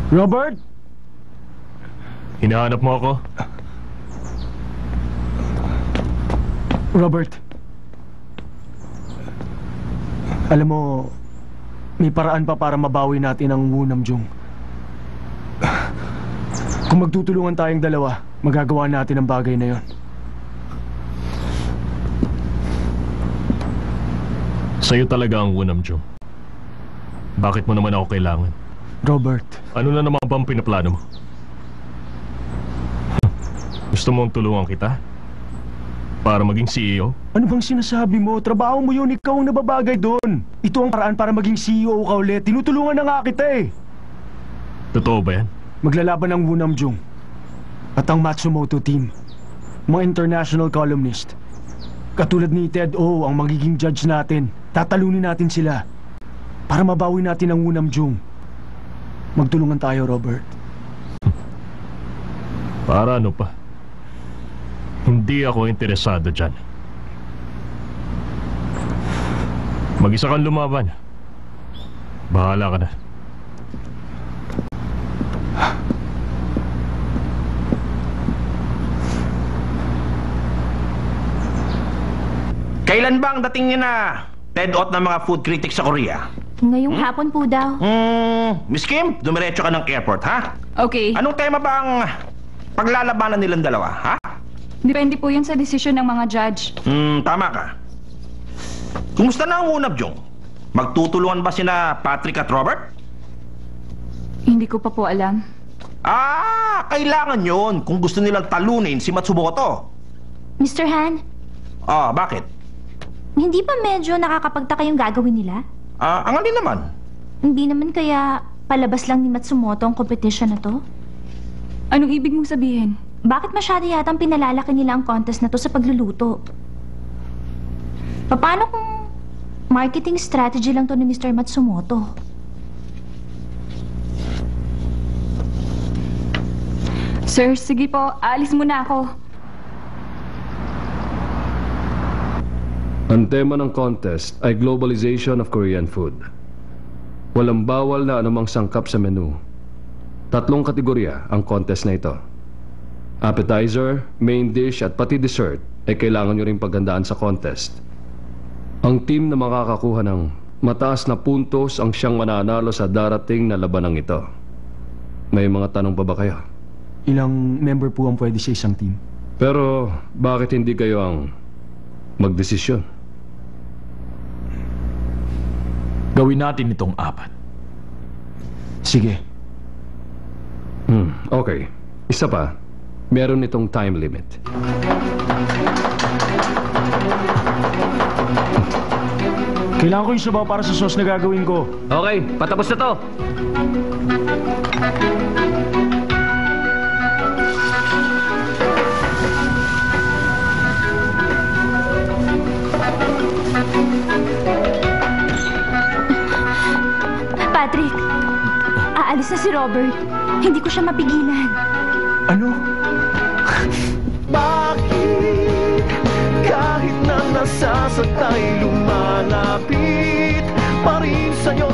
Robert? Hinahanap mo ako? Robert, alam mo, may paraan pa para mabawi natin ang Wu Namjung. Kung magtutulungan tayong dalawa, magagawa natin ang bagay na yon. Sa'yo talaga ang Wu Namjung. Bakit mo naman ako kailangan? Robert, Ano na naman bang pinaplano mo? Gusto mong tulungan kita? Para maging CEO? ano bang sinasabi mo? Trabaho mo yun, ikaw ang nababagay doon. Ito ang paraan para maging CEO ka ulit. Tinutulungan na nga kita eh. Totoo ba yan? Maglalaban ang Wu Namjung at ang Matsumoto team. Mga international columnist. Katulad ni Ted O ang magiging judge natin. Tatalunin natin sila para mabawi natin ang Wu Namjung. Magtulungan tayo, Robert. Para ano pa? Hindi ako interesado dyan. Mag-isa kang lumaban. Bahala ka na. Kailan ba ang dating niya na TED-Ot ng mga food critics sa Korea? Ngayong hapon po daw. Miss Kim, dumiretso ka ng airport, ha? Okay. Anong tema ba ang paglalabanan nilang dalawa, ha? Depende po yun sa desisyon ng mga judge. Tama ka. Kumusta na ang Wu Namjung? Magtutulungan ba sina Patrick at Robert? Hindi ko pa po alam. Kailangan yon kung gusto nilang talunin si Matsumoto. Mr. Han, Bakit? hindi ba medyo nakakapagtaka yung gagawin nila? Ang alin naman? Hindi naman kaya palabas lang ni Matsumoto ang competition na to? Anong ibig mong sabihin? Bakit masyado yatang pinalalaki nila ang contest na to sa pagluluto? Paano kung marketing strategy lang to ni Mr. Matsumoto? Sir, sige po. Aalis muna ako. Ang tema ng contest ay globalization of Korean food. Walang bawal na anumang sangkap sa menu. 3 kategorya ang contest na ito. Appetizer, main dish at pati dessert ay kailangan nyo rin paghandaan sa contest. Ang team na makakakuha ng mataas na puntos ang siyang mananalo sa darating na labanang ito. May mga tanong pa ba kayo? Ilang member po ang pwede sa isang team? Pero bakit hindi kayo ang magdesisyon? Gawin natin itong 4. Sige. Okay. Isa pa. Meron itong time limit. Kailangan ko yung sabaw para sa sauce na gagawin ko. Okay, patapos na to. Patrick, aalis na si Robert. Hindi ko siya mapigilan. Ano? Bakit kahit na nasasakay lumalapit pa rin sa'yo?